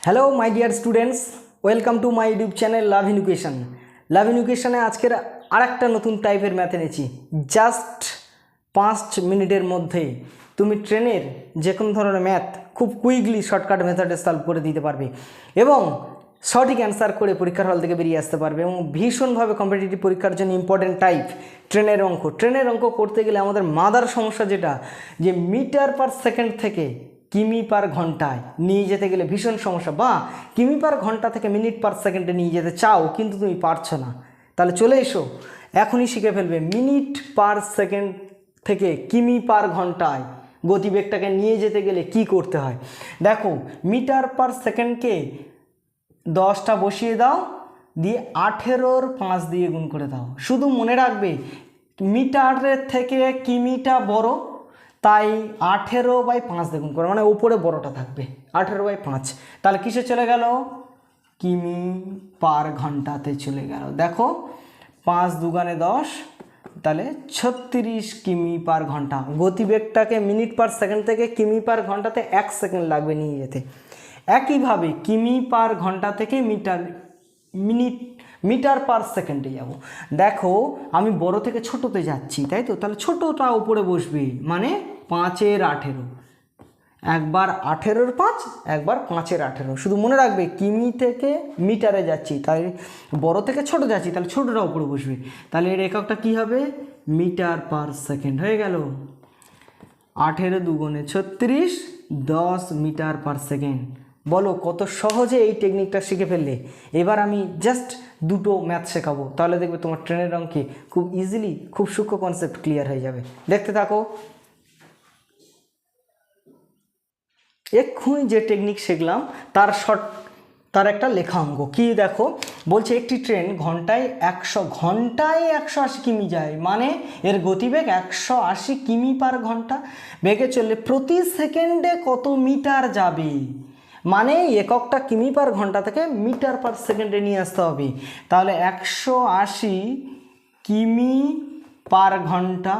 Hello my dear students, welcome to my YouTube channel love in education. Love ইনএডুকেশনে আজকের আরেকটা নতুন টাইপের ম্যাথ এনেছি। জাস্ট 5 মিনিটের মধ্যে তুমি ট্রেনের যে কোনো ধরনের ম্যাথ খুব কুইকলি শর্টকাট মেথডে সলভ করে দিতে পারবে এবং সঠিক অ্যান্সার করে পরীক্ষার হল থেকে বেরিয়ে আসতে পারবে। এবং ভীষণভাবে কম্পিটিটিভ পরীক্ষার জন্য ইম্পর্টেন্ট টাইপ ট্রেনের অঙ্ক করতে গেলে আমাদের মাদার সমস্যা যেটা, যে মিটার পার সেকেন্ড থেকে কিমি পার ঘন্টায় নিয়ে যেতে গেলে ভীষণ সমস্যা, বা কিমি পার ঘন্টা থেকে মিনিট পার সেকেন্ডে নিয়ে যেতে চাও কিন্তু তুমি পারছো না। তাহলে চলে এসো, এখনই শিখে ফেলবে মিনিট পার সেকেন্ড থেকে কিমি পার ঘন্টায় গতিবেগটাকে নিয়ে যেতে গেলে কি করতে হয়। দেখো, মিটার পার সেকেন্ডকে 10টা বসিয়ে দাও, দিয়ে 18-র 5 দিয়ে গুণ করে দাও। শুধু মনে রাখবে মিটারের থেকে কিমিটা বড়, তাই 18/5 দিয়ে গুণ করো, মানে উপরে বড়টা থাকবে 18/5। তাহলে কিসে চলে গেল? কিমি পার ঘন্টাতে চলে গেল। দেখো 5 দুগুণে 10, তাহলে 36 কিমি পার ঘন্টা। গতিবেগটাকে মিনিট পার সেকেন্ড থেকে কিমি পার ঘন্টাতে 1 সেকেন্ড লাগবে নিয়ে যেতে। একইভাবে কিমি পার ঘন্টা থেকে মিটার পার সেকেন্ডে যাব। দেখো আমি বড় থেকে ছোটোতে যাচ্ছি, তাই তো? তাহলে ছোটোটা উপরে বসবে, মানে 5-এর 18। একবার 18-র 5, একবার 5-এর 18। শুধু মনে রাখবে কিমি থেকে মিটারে যাচ্ছি, তাই বড় থেকে ছোট যাচ্ছি, তাহলে ছোটোটা উপরে বসবে। তাহলে এর এককটা কী হবে? মিটার পার সেকেন্ড হয়ে গেল। 18 দুগুণে 36, 10 মিটার পার সেকেন্ড। বলো কত সহজে এই টেকনিকটা শিখে ফেললে। এবার আমি জাস্ট দুটো ম্যাথ শেখাবো, তাহলে দেখবে তোমার ট্রেনের অঙ্কে খুব ইজিলি খুব সূক্ষ্ম কনসেপ্ট ক্লিয়ার হয়ে যাবে। দেখতে থাকো। এক্ষুনি যে টেকনিক শিখলাম তার একটা লেখা অঙ্ক কি দেখো, বলছে একটি ট্রেন ঘন্টায় 180 কিমি যায়, মানে এর গতিবেগ 180 কিমি পার ঘন্টা বেগে চললে প্রতি সেকেন্ডে কত মিটার যাবে। মানে এককটা কিমি পার ঘন্টা থেকে মিটার পার সেকেন্ডে নিয়ে আসতে হবে। তাহলে 180 কিমি পার ঘন্টা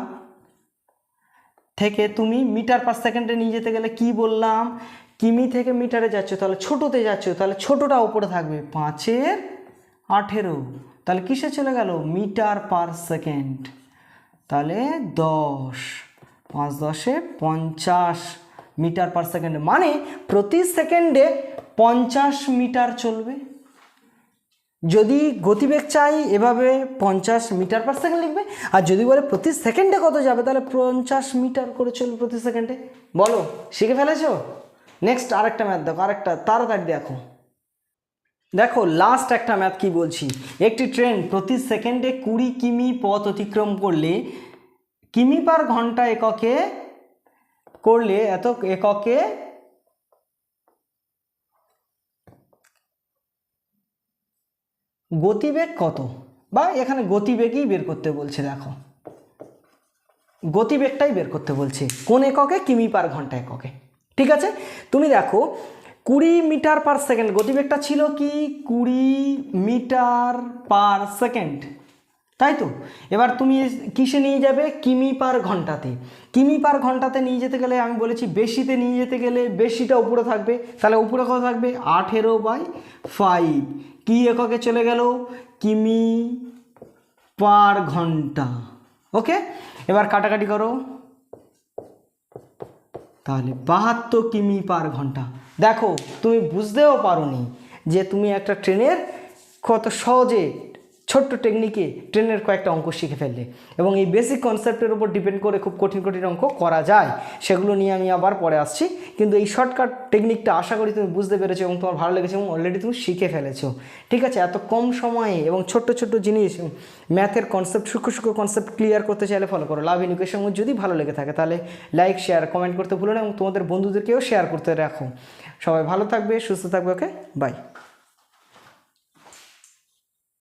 থেকে তুমি মিটার পার সেকেন্ডে নিয়ে যেতে গেলে কি বললাম, কিমি থেকে মিটারে যাচ্ছ, তাহলে ছোটোতে যাচ্ছ, তাহলে ছোটোটা উপরে থাকবে 5-এর 18। তাহলে কিসে চলে গেল? Metre per second. তাহলে 10, 5 10-এ 50 মিটার পার সেকেন্ড, মানে প্রতি সেকেন্ডে 50 মিটার চলবে। যদি গতিবেগ চাই এভাবে 50 মিটার পার সেকেন্ড লিখবে, আর যদি বলে প্রতি সেকেন্ডে কত যাবে তাহলে 50 মিটার করে চলবে প্রতি সেকেন্ডে। বলো শিখে ফেলেছো? নেক্সট আরেকটা ম্যাথ দেখো, আরেকটা তাড়াতাড়ি দেখো। দেখো লাস্ট একটা ম্যাথ কি বলছি, একটি ট্রেন প্রতি সেকেন্ডে 20 কিমি পথ অতিক্রম করলে কিমি পার ঘন্টা এককে করলে এত এককে গতিবেগ কত, বা এখানে গতিবেগই বের করতে বলছে। দেখো গতিবেগটাই বের করতে বলছে, কোন এককে? কিমি পার ঘন্টা এককে। ঠিক আছে, তুমি দেখো 20 মিটার পার সেকেন্ড গতিবেগটা ছিল কি? 20 মিটার পার সেকেন্ড, তাই তো? এবার তুমি কিসে নিয়ে যাবে? কিমি পার ঘন্টাতে। কিমি পার ঘন্টাতে নিয়ে যেতে গেলে আমি বলেছি বেশিতে নিয়ে যেতে গেলে বেশিটা উপরে থাকবে, তাহলে উপরে কত থাকবে? 18/5। কি এককে চলে গেল? কিমি পার ঘন্টা। ওকে, এবার কাটাকাটি করো, তাহলে 72 কিমি পার ঘন্টা। দেখো তুমি বুঝতেও পারোনি যে তুমি একটা ট্রেনের কত সহজে ছোট্ট টেকনিকে ট্রেনের কয়েকটা অঙ্ক শিখে ফেললে, এবং এই বেসিক কনসেপ্টের উপর ডিপেন্ড করে খুব কঠিন কঠিন অঙ্ক করা যায়, সেগুলো নিয়ে আমি আবার পরে আসছি। কিন্তু এই শর্টকাট টেকনিকটা আশা করি তুমি বুঝতে পেরেছো এবং তোমার ভালো লেগেছে এবং অলরেডি তুমি শিখে ফেলেছো। ঠিক আছে, এত কম সময়ে এবং ছোট্ট ছোট্ট জিনিস ম্যাথের কনসেপ্ট সূক্ষ্ম কনসেপ্ট ক্লিয়ার করতে চাইলে ফলো করো লাভ ইনএডুকেশন। যদি ভালো লেগে থাকে তাহলে লাইক শেয়ার কমেন্ট করতে ভুলো না, এবং তোমাদের বন্ধুদেরকেও শেয়ার করতে রাখো। সবাই ভালো থাকবে, সুস্থ থাকবে। ওকে, বাই।